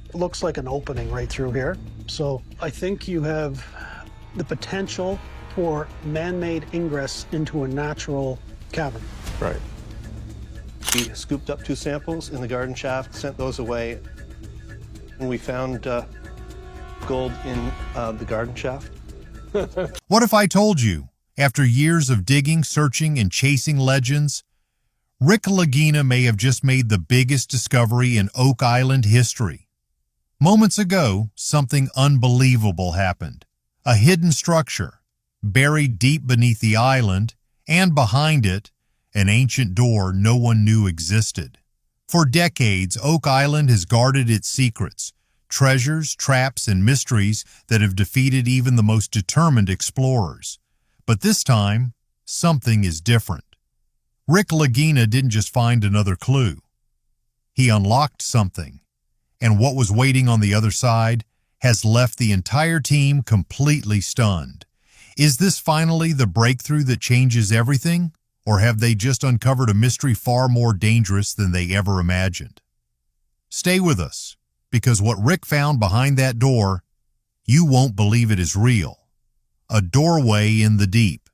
It looks like an opening right through here. So I think you have the potential for man-made ingress into a natural cavern. Right. We scooped up 2 samples in the garden shaft, sent those away, and we found gold in the garden shaft. What if I told you, after years of digging, searching, and chasing legends, Rick Lagina may have just made the biggest discovery in Oak Island history? Moments ago, something unbelievable happened. A hidden structure, buried deep beneath the island, and behind it, an ancient door no one knew existed. For decades, Oak Island has guarded its secrets, treasures, traps, and mysteries that have defeated even the most determined explorers. But this time, something is different. Rick Lagina didn't just find another clue. He unlocked something, and what was waiting on the other side has left the entire team completely stunned. Is this finally the breakthrough that changes everything, or have they just uncovered a mystery far more dangerous than they ever imagined? Stay with us, because what Rick found behind that door, you won't believe it is real. A doorway in the deep.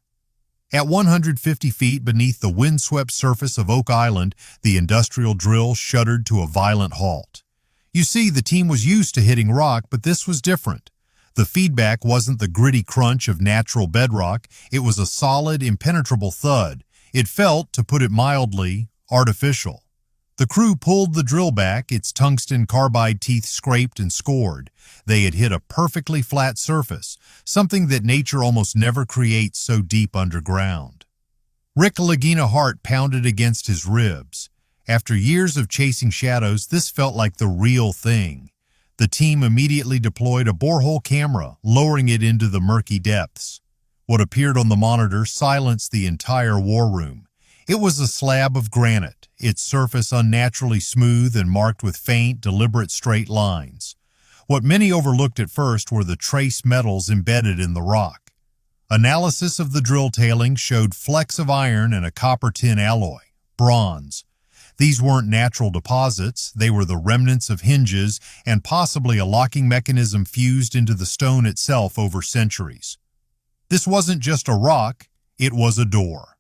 At 150 feet beneath the windswept surface of Oak Island, the industrial drill shuddered to a violent halt. You see, the team was used to hitting rock, but this was different. The feedback wasn't the gritty crunch of natural bedrock. It was a solid, impenetrable thud. It felt, to put it mildly, artificial. The crew pulled the drill back, its tungsten carbide teeth scraped and scored. They had hit a perfectly flat surface, something that nature almost never creates so deep underground. Rick Lagina's heart pounded against his ribs. After years of chasing shadows, this felt like the real thing. The team immediately deployed a borehole camera, lowering it into the murky depths. What appeared on the monitor silenced the entire war room. It was a slab of granite, its surface unnaturally smooth and marked with faint, deliberate straight lines. What many overlooked at first were the trace metals embedded in the rock. Analysis of the drill tailings showed flecks of iron and a copper-tin alloy, bronze. These weren't natural deposits, they were the remnants of hinges and possibly a locking mechanism fused into the stone itself over centuries. This wasn't just a rock, it was a door.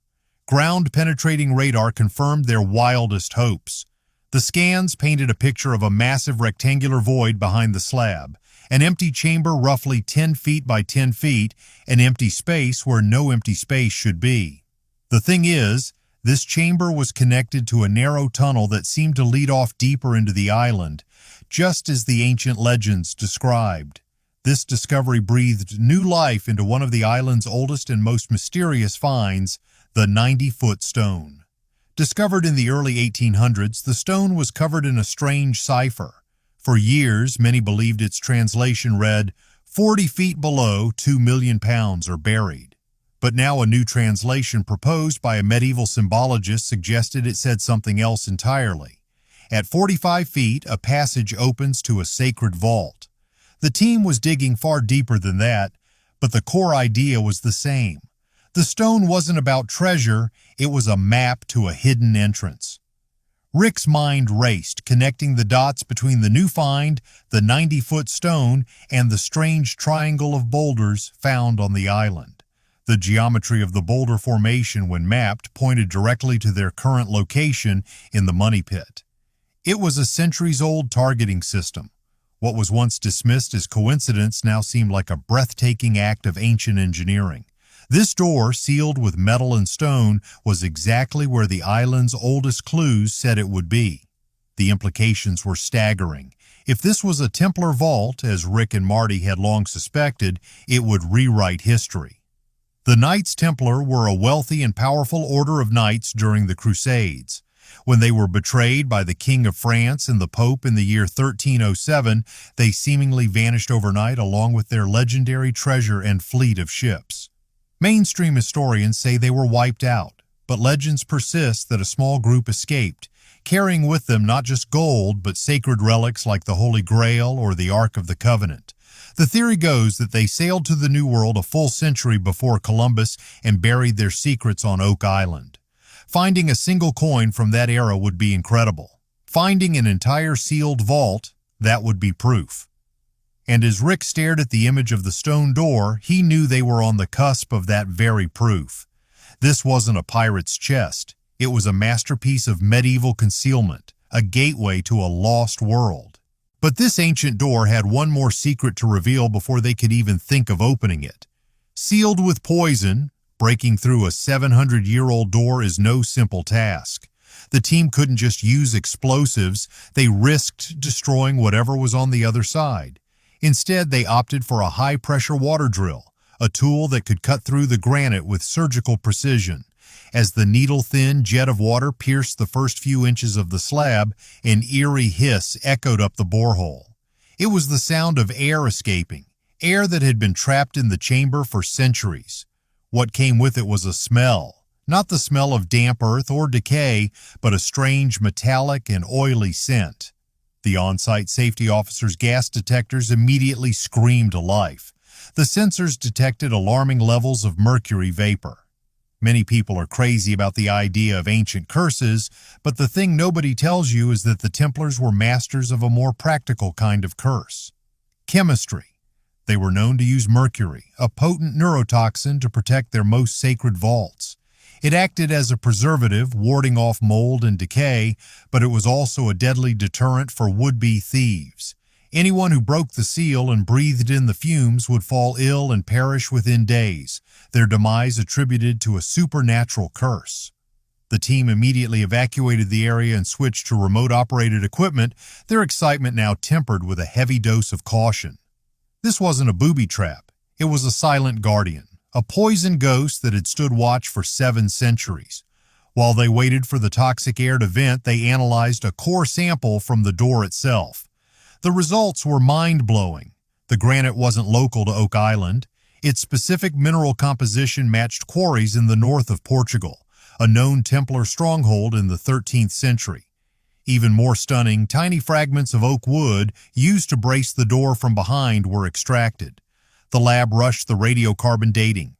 Ground-penetrating radar confirmed their wildest hopes. The scans painted a picture of a massive rectangular void behind the slab, an empty chamber roughly 10 feet by 10 feet, an empty space where no empty space should be. The thing is, this chamber was connected to a narrow tunnel that seemed to lead off deeper into the island, just as the ancient legends described. This discovery breathed new life into one of the island's oldest and most mysterious finds, the 90-foot stone. Discovered in the early 1800s, the stone was covered in a strange cipher. For years, many believed its translation read, 40 feet below, 2 million pounds are buried. But now a new translation proposed by a medieval symbologist suggested it said something else entirely. At 45 feet, a passage opens to a sacred vault. The team was digging far deeper than that, but the core idea was the same. The stone wasn't about treasure, it was a map to a hidden entrance. Rick's mind raced, connecting the dots between the new find, the 90-foot stone, and the strange triangle of boulders found on the island. The geometry of the boulder formation, when mapped, pointed directly to their current location in the money pit. It was a centuries-old targeting system. What was once dismissed as coincidence now seemed like a breathtaking act of ancient engineering. This door, sealed with metal and stone, was exactly where the island's oldest clues said it would be. The implications were staggering. If this was a Templar vault, as Rick and Marty had long suspected, it would rewrite history. The Knights Templar were a wealthy and powerful order of knights during the Crusades. When they were betrayed by the King of France and the Pope in the year 1307, they seemingly vanished overnight along with their legendary treasure and fleet of ships. Mainstream historians say they were wiped out, but legends persist that a small group escaped, carrying with them not just gold, but sacred relics like the Holy Grail or the Ark of the Covenant. The theory goes that they sailed to the New World a full century before Columbus and buried their secrets on Oak Island. Finding a single coin from that era would be incredible. Finding an entire sealed vault, That would be proof. And as Rick stared at the image of the stone door, he knew they were on the cusp of that very proof. This wasn't a pirate's chest. It was a masterpiece of medieval concealment, a gateway to a lost world. But this ancient door had one more secret to reveal before they could even think of opening it. Sealed with poison, breaking through a 700-year-old door is no simple task. The team couldn't just use explosives, they risked destroying whatever was on the other side. Instead, they opted for a high-pressure water drill, a tool that could cut through the granite with surgical precision. As the needle-thin jet of water pierced the first few inches of the slab, an eerie hiss echoed up the borehole. It was the sound of air escaping, air that had been trapped in the chamber for centuries. What came with it was a smell, not the smell of damp earth or decay, but a strange metallic and oily scent. The on-site safety officer's gas detectors immediately screamed to life. The sensors detected alarming levels of mercury vapor. Many people are crazy about the idea of ancient curses, but the thing nobody tells you is that the Templars were masters of a more practical kind of curse. Chemistry. They were known to use mercury, a potent neurotoxin, to protect their most sacred vaults. It acted as a preservative, warding off mold and decay, but it was also a deadly deterrent for would-be thieves. Anyone who broke the seal and breathed in the fumes would fall ill and perish within days, their demise attributed to a supernatural curse. The team immediately evacuated the area and switched to remote-operated equipment, their excitement now tempered with a heavy dose of caution. This wasn't a booby trap. It was a silent guardian, a poison ghost that had stood watch for 7 centuries. While they waited for the toxic air to vent, they analyzed a core sample from the door itself. The results were mind-blowing. The granite wasn't local to Oak Island. Its specific mineral composition matched quarries in the north of Portugal, a known Templar stronghold in the 13th century. Even more stunning, tiny fragments of oak wood used to brace the door from behind were extracted. The lab rushed the radiocarbon dating.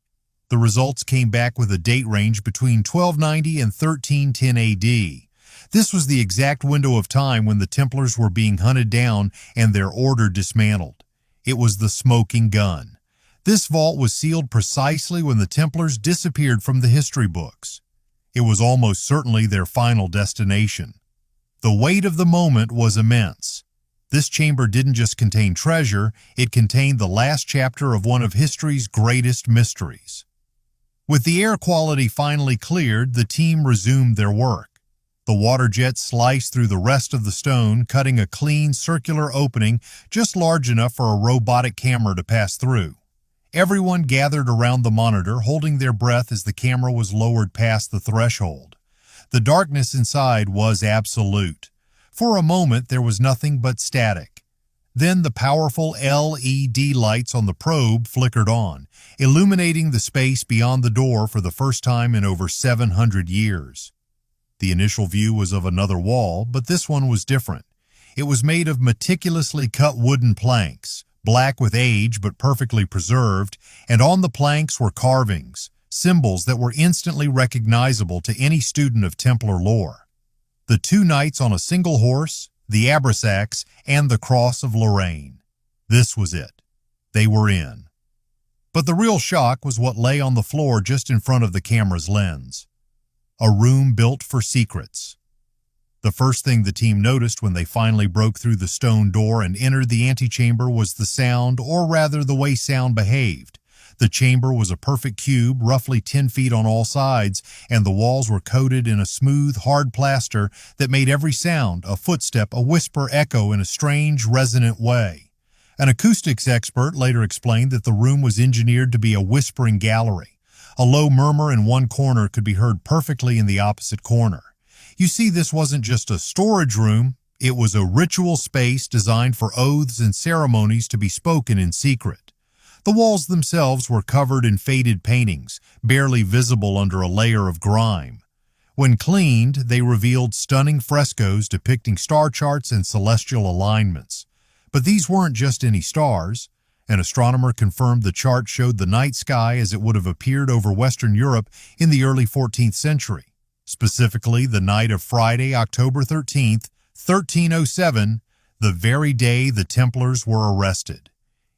The results came back with a date range between 1290 and 1310 AD. This was the exact window of time when the Templars were being hunted down and their order dismantled. It was the smoking gun. This vault was sealed precisely when the Templars disappeared from the history books. It was almost certainly their final destination. The weight of the moment was immense. This chamber didn't just contain treasure, it contained the last chapter of one of history's greatest mysteries. With the air quality finally cleared, the team resumed their work. The water jet sliced through the rest of the stone, cutting a clean circular opening just large enough for a robotic camera to pass through. Everyone gathered around the monitor, holding their breath as the camera was lowered past the threshold. The darkness inside was absolute. For a moment, there was nothing but static. Then the powerful LED lights on the probe flickered on, illuminating the space beyond the door for the first time in over 700 years. The initial view was of another wall, but this one was different. It was made of meticulously cut wooden planks, black with age but perfectly preserved, and on the planks were carvings, symbols that were instantly recognizable to any student of Templar lore. The 2 knights on a single horse, the Abrasacs, and the Cross of Lorraine. This was it. They were in. But the real shock was what lay on the floor just in front of the camera's lens. A room built for secrets. The first thing the team noticed when they finally broke through the stone door and entered the antechamber was the sound, or rather the way sound behaved. The chamber was a perfect cube, roughly 10 feet on all sides, and the walls were coated in a smooth, hard plaster that made every sound, a footstep, a whisper, echo in a strange, resonant way. An acoustics expert later explained that the room was engineered to be a whispering gallery. A low murmur in one corner could be heard perfectly in the opposite corner. You see, this wasn't just a storage room, it was a ritual space designed for oaths and ceremonies to be spoken in secret. The walls themselves were covered in faded paintings, barely visible under a layer of grime. When cleaned, they revealed stunning frescoes depicting star charts and celestial alignments. But these weren't just any stars. An astronomer confirmed the chart showed the night sky as it would have appeared over Western Europe in the early 14th century. Specifically, the night of Friday, October 13th, 1307, the very day the Templars were arrested.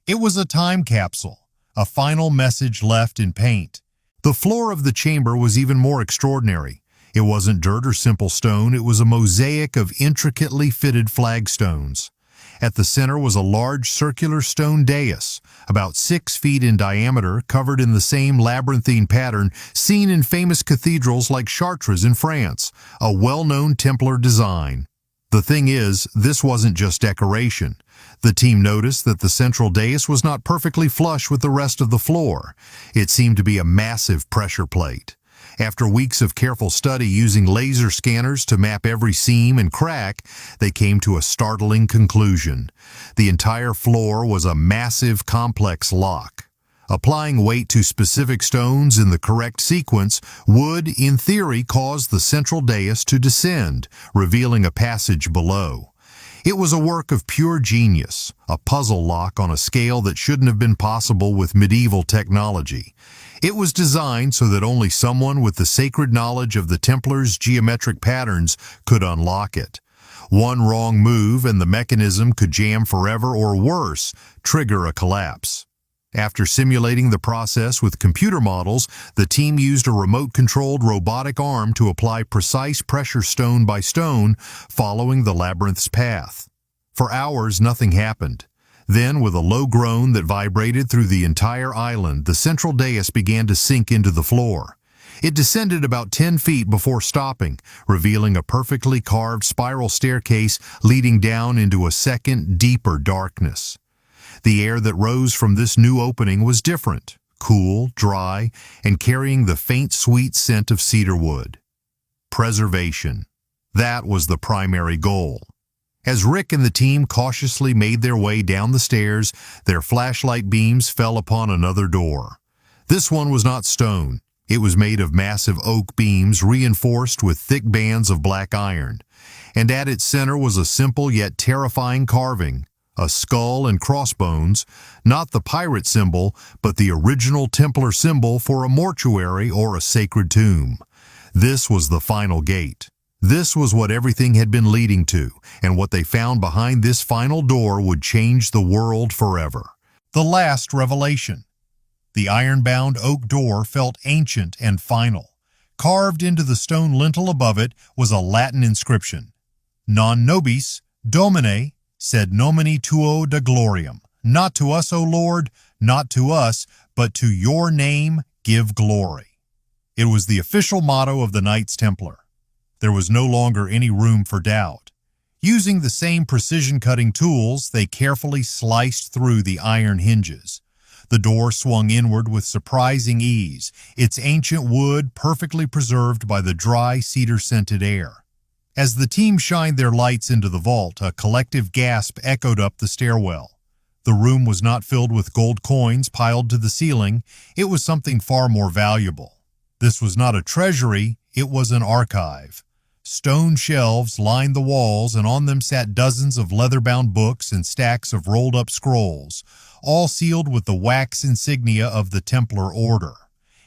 It was a time capsule, a final message left in paint. The floor of the chamber was even more extraordinary. It wasn't dirt or simple stone, it was a mosaic of intricately fitted flagstones. At the center was a large circular stone dais, about 6 feet in diameter, covered in the same labyrinthine pattern seen in famous cathedrals like Chartres in France, a well-known Templar design. The thing is, this wasn't just decoration. The team noticed that the central dais was not perfectly flush with the rest of the floor. It seemed to be a massive pressure plate. After weeks of careful study using laser scanners to map every seam and crack, they came to a startling conclusion. The entire floor was a massive, complex lock. Applying weight to specific stones in the correct sequence would, in theory, cause the central dais to descend, revealing a passage below. It was a work of pure genius, a puzzle lock on a scale that shouldn't have been possible with medieval technology. It was designed so that only someone with the sacred knowledge of the Templars' geometric patterns could unlock it. One wrong move and the mechanism could jam forever or worse, trigger a collapse. After simulating the process with computer models, the team used a remote-controlled robotic arm to apply precise pressure stone by stone, following the labyrinth's path. For hours, nothing happened. Then, with a low groan that vibrated through the entire island, the central dais began to sink into the floor. It descended about 10 feet before stopping, revealing a perfectly carved spiral staircase leading down into a second, deeper darkness. The air that rose from this new opening was different, cool, dry, and carrying the faint sweet scent of cedar wood. Preservation. That was the primary goal. As Rick and the team cautiously made their way down the stairs, their flashlight beams fell upon another door. This one was not stone. It was made of massive oak beams reinforced with thick bands of black iron. And at its center was a simple yet terrifying carving, a skull and crossbones, not the pirate symbol, but the original Templar symbol for a mortuary or a sacred tomb. This was the final gate. This was what everything had been leading to, and what they found behind this final door would change the world forever. The last revelation. The iron-bound oak door felt ancient and final. Carved into the stone lintel above it was a Latin inscription. Non nobis, Domine, sed nomini tuo de gloriam. Not to us, O Lord, not to us, but to your name give glory. It was the official motto of the Knights Templar. There was no longer any room for doubt. Using the same precision-cutting tools, they carefully sliced through the iron hinges. The door swung inward with surprising ease, its ancient wood perfectly preserved by the dry, cedar-scented air. As the team shined their lights into the vault, a collective gasp echoed up the stairwell. The room was not filled with gold coins piled to the ceiling. It was something far more valuable. This was not a treasury, it was an archive. Stone shelves lined the walls, and on them sat dozens of leather-bound books and stacks of rolled-up scrolls, all sealed with the wax insignia of the Templar Order.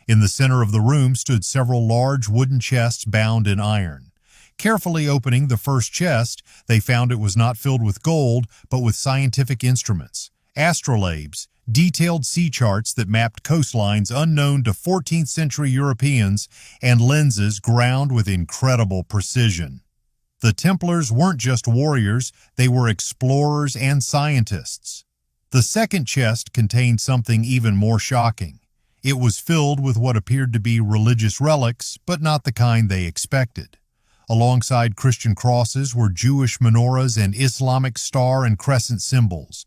In the center of the room stood several large wooden chests bound in iron. Carefully opening the first chest, they found it was not filled with gold, but with scientific instruments, astrolabes, detailed sea charts that mapped coastlines unknown to 14th century Europeans, and lenses ground with incredible precision. The Templars weren't just warriors, they were explorers and scientists. The second chest contained something even more shocking. It was filled with what appeared to be religious relics, but not the kind they expected. Alongside Christian crosses were Jewish menorahs and Islamic star and crescent symbols.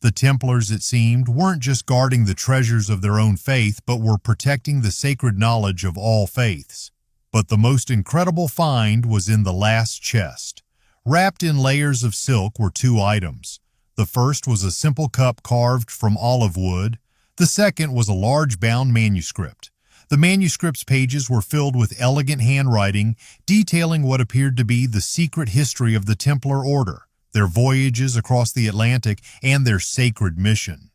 The Templars, it seemed, weren't just guarding the treasures of their own faith, but were protecting the sacred knowledge of all faiths. But the most incredible find was in the last chest. Wrapped in layers of silk were 2 items. The first was a simple cup carved from olive wood. The second was a large bound manuscript. The manuscript's pages were filled with elegant handwriting, detailing what appeared to be the secret history of the Templar Order, their voyages across the Atlantic, and their sacred mission.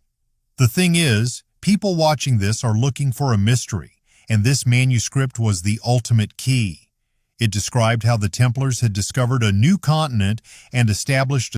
The thing is, people watching this are looking for a mystery, and this manuscript was the ultimate key. It described how the Templars had discovered a new continent and established